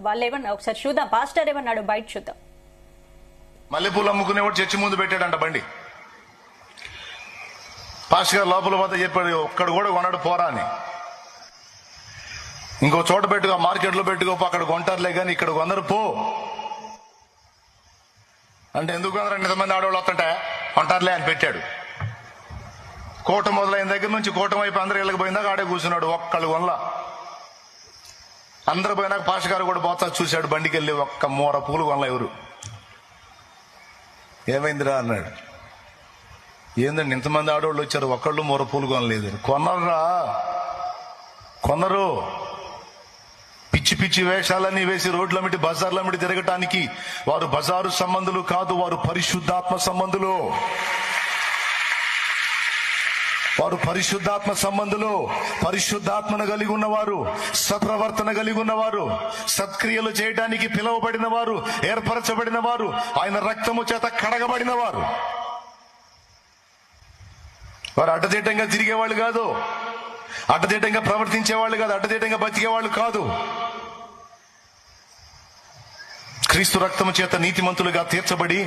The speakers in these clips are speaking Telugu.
వాళ్ళు ఏమన్నా ఒకసారి చూద్దాం, పాస్టర్ ఏమన్నాడు బయట చూద్దాం. మల్లెపూలు అమ్ముకునేవాడు చర్చి ముందు పెట్టాడంట బండి. పాస్టర్ గారు లోపల పోతే చెప్పాడు, ఒక్కడు కూడా కొన్నాడు పోరా అని. ఇంకో చోట పెట్టుకో, మార్కెట్లో పెట్టుకోపో, అక్కడ కొంటారులే కానీ ఇక్కడ కొందరు పో అంటే ఎందుకు కొందరు ఇంతమంది ఆడవాళ్ళు వస్తుంటే కొంటారులే అని పెట్టాడు. కోట మొదలైన దగ్గర నుంచి కోట వైపు అందరు ఇళ్ళకి పోయిందాక ఆడే కూర్చున్నాడు. ఒక్కళ్ళు కొనలా. అందరు పోయినాక పాస్టర్ గారు కూడా పోతా చూశాడు, బండికి వెళ్ళి ఒక్క మూర పూలు కొనలా ఎవరు. ఏమైందిరా అన్నాడు. ఏందండి ఇంతమంది ఆడవాళ్ళు వచ్చారు, ఒక్కళ్ళు మూర పూలు కొనలేదు. కొనరా, కొనరు. పిచ్చి పిచ్చి వేషాలన్నీ వేసి రోడ్లమిటి బజార్లమిటి తిరగటానికి వారు బజారు సంబంధులు కాదు, వారు పరిశుద్ధాత్మ సంబంధులు. వారు పరిశుద్ధాత్మ సంబంధులు, పరిశుద్ధాత్మను కలిగి ఉన్నవారు, సత్ప్రవర్తన కలిగి ఉన్నవారు, సత్క్రియలు చేయడానికి పిలువబడిన వారు, ఏర్పరచబడిన వారు, ఆయన రక్తము చేత కడగబడిన వారు. వారు అడ్డదిడ్డంగా తిరిగేవాళ్ళు కాదు, అడ్డదిడ్డంగా ప్రవర్తించేవాళ్ళు కాదు, అడ్డదిడ్డంగా బతికేవాళ్ళు కాదు. క్రీస్తు రక్తము చేత నీతిమంతులుగా తీర్చబడి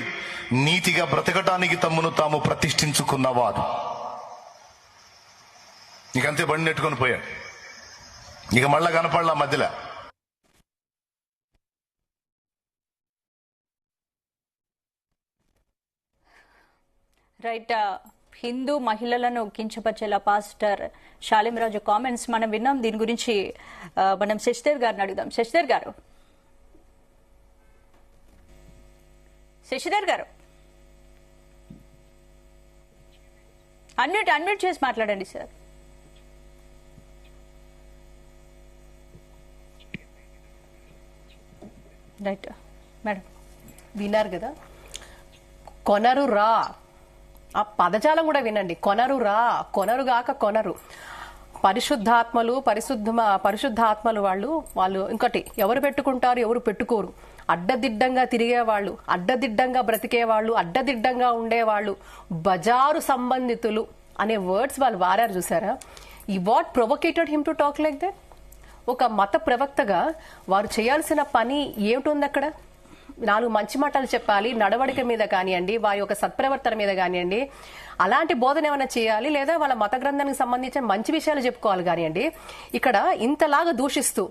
నీతిగా బ్రతకటానికి తమ్మును తాము ప్రతిష్ఠించుకున్నవారు. ఇకంతే బండి నెట్టుకొని పోయాడు. ఇక మళ్ళా కనపడలా మధ్యలో. రైట్. హిందూ మహిళలను కించపరిచేలా పాస్టర్ శాలింరాజు కామెంట్స్ మనం విన్నాం. దీని గురించి మనం శశిధర్ గారిని అడుగుదాం. శశిధర్ గారు, శశిధర్ గారు అన్మ్యూట్ చేసి మాట్లాడండి సార్. రైట్ మేడం, విన్నారు కదా, కొనరు రా, ఆ పదజాలం కూడా వినండి. కొనరు రా, కొనరుగాక కొనరు. పరిశుద్ధాత్మలు వాళ్ళు ఇంకోటి ఎవరు పెట్టుకుంటారు, ఎవరు పెట్టుకోరు. అడ్డదిడ్డంగా తిరిగేవాళ్ళు, అడ్డదిడ్డంగా బ్రతికేవాళ్ళు, అడ్డదిడ్డంగా ఉండేవాళ్ళు, బజారు సంబంధితులు అనే వర్డ్స్ వాళ్ళు వారారు. చూసారా? ఈ what provoked him to talk like that? ఒక మత ప్రవక్తగా వారు చేయాల్సిన పని ఏమిటి అక్కడ? 4 మంచి మాటలు చెప్పాలి, నడవడిక మీద కానివ్వండి, వారి యొక్క సత్ప్రవర్తన మీద కానివ్వండి, అలాంటి బోధన ఏమైనా చేయాలి, లేదా వాళ్ళ మత గ్రంథానికి సంబంధించిన మంచి విషయాలు చెప్పుకోవాలి కానివ్వండి. ఇక్కడ ఇంతలాగా దూషిస్తూ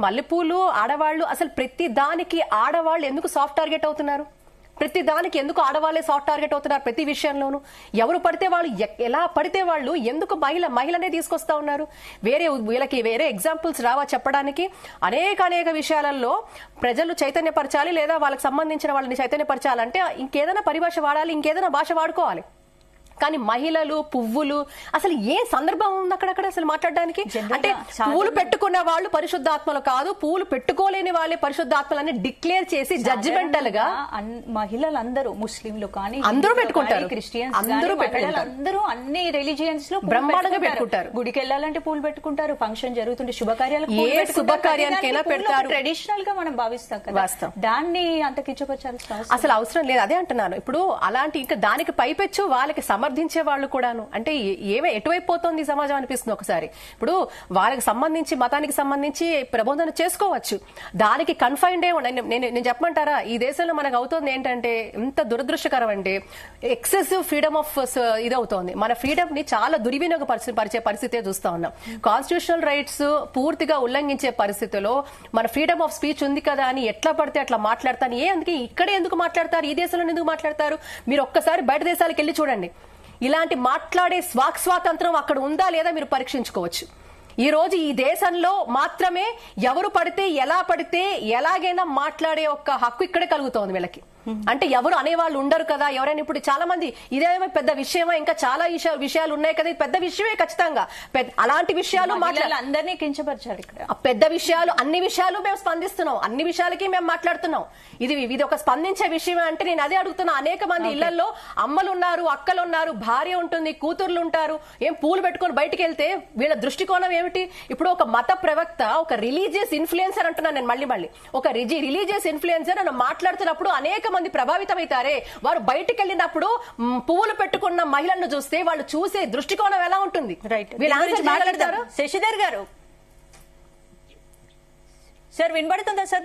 మల్లెపూలు ఆడవాళ్లు, అసలు ప్రతి దానికి ఆడవాళ్లు ఎందుకు సాఫ్ట్ టార్గెట్ అవుతున్నారు? ప్రతి దానికి ఎందుకు ఆడవాళ్లే సాఫ్ట్ టార్గెట్ అవుతున్నారు? ప్రతి విషయంలోనూ ఎవరు పడితే వాళ్ళు, ఎలా పడితే వాళ్ళు ఎందుకు మహిళనే తీసుకొస్తా ఉన్నారు? వీళ్ళకి వేరే ఎగ్జాంపుల్స్ రావా చెప్పడానికి? అనేక విషయాలలో ప్రజలు చైతన్యపరచాలి, లేదా వాళ్ళకి సంబంధించిన వాళ్ళని చైతన్యపరచాలంటే ఇంకేదైనా పరిభాష వాడాలి, ఇంకేదైనా భాష వాడుకోవాలి. కానీ మహిళలు, పువ్వులు, అసలు ఏ సందర్భం ఉంది అక్కడక్కడ అసలు మాట్లాడడానికి? అంటే పువ్వులు పెట్టుకున్న వాళ్ళు పరిశుద్ధాత్మలు కాదు, పువ్వులు పెట్టుకోలేని వాళ్ళే పరిశుద్ధాత్మలని డిక్లేర్ చేసి జడ్జిమెంటల్ గా మహిళలందరూ, ముస్లింలు కానీ అందరూ పెట్టుకుంటారు, క్రిస్టియన్స్ అందరూ అన్ని రిలీజియన్స్ లో బ్రహ్మాండంగా పెట్టుకుంటారు. గుడికి వెళ్ళాలంటే పూలు పెట్టుకుంటారు, ఫంక్షన్ జరుగుతుంటే శుభకార్యాలకు ఏ శుభకార్యానికైనా పెడతారు. ట్రెడిషనల్ గా మనం భావిస్తాం కదా, దాన్ని అంత కించపరచాల్సిన అసలు అవసరం లేదు. అదే అంటున్నాను. ఇప్పుడు అలాంటి ఇంకా దానికి పైపెచ్చు వాళ్ళకి సమర్థించే వాళ్ళు కూడాను, అంటే ఎటువైపు పోతోంది సమాజం అనిపిస్తుంది ఒకసారి. ఇప్పుడు వాళ్ళకి సంబంధించి, మతానికి సంబంధించి ప్రబోధన చేసుకోవచ్చు, దానికి కన్ఫైన్డ్ నేను చెప్పమంటారా? ఈ దేశంలో మనకు అవుతోంది ఏంటంటే ఎంత దురదృష్టకరం అంటే ఎక్సెసివ్ ఫ్రీడమ్ ఆఫ్ ఇది అవుతోంది. మన ఫ్రీడమ్ ని చాలా దుర్వినియోగపరిచే పరిస్థితే చూస్తా ఉన్నాం. కాన్స్టిట్యూషనల్ రైట్స్ పూర్తిగా ఉల్లంఘించే పరిస్థితిలో మన ఫ్రీడమ్ ఆఫ్ స్పీచ్ ఉంది కదా అని ఎట్లా పడితే అట్లా మాట్లాడతాను. అందుకే ఇక్కడే ఎందుకు మాట్లాడతారు, ఈ దేశంలో ఎందుకు మాట్లాడతారు? మీరు ఒక్కసారి బయట దేశాలకు వెళ్ళి చూడండి. ఇలాంటి మాట్లాడే స్వాతంత్రం అక్కడ ఉందా లేదా మీరు పరీక్షించుకోవచ్చు. ఈ రోజు ఈ దేశంలో మాత్రమే ఎవరు పడితే, ఎలా పడితే, ఎలాగైనా మాట్లాడే ఒక్క హక్కు ఇక్కడే కలుగుతోంది వీళ్ళకి. అంటే ఎవరు అనేవాళ్ళు ఉండరు కదా. ఎవరైనా ఇప్పుడు చాలా మంది ఇదేమో పెద్ద విషయమా, ఇంకా చాలా విషయాలు ఉన్నాయి కదా, ఇది పెద్ద విషయమే ఖచ్చితంగా. అలాంటి విషయాలు అందరినీ కించపరిచారు ఇక్కడ. పెద్ద విషయాలు, అన్ని విషయాలు మేము స్పందిస్తున్నాం, అన్ని విషయాలకి మేము మాట్లాడుతున్నాం. ఇది ఒక స్పందించే విషయం అంటే నేను అదే అడుగుతున్నా. అనేక మంది ఇళ్లలో అమ్మలు ఉన్నారు, అక్కలు ఉన్నారు, భార్య ఉంటుంది, కూతుర్లు ఉంటారు. ఏం పూలు పెట్టుకొని బయటకు వెళ్తే వీళ్ళ దృష్టికోణం ఏమిటి? ఇప్పుడు ఒక మత ప్రవక్త, ఒక రిలీజియస్ ఇన్ఫ్లుయెన్సర్ అంటున్నాను నేను మళ్ళీ ఒక రిలీజియస్ ఇన్ఫ్లుయెన్సర్ అని మాట్లాడుతున్నప్పుడు అనేక మంది ప్రభావితమవుతారే. వారు బయటికి వెళ్ళినప్పుడు పువ్వులు పెట్టుకున్న మహిళలను చూస్తే వాళ్ళు చూసే దృష్టికోణం ఎలా ఉంటుంది? రైట్, వీళ్ళ మాట్లాడతారు. శశిధర్ గారు, సార్ వినబడుతుందా సార్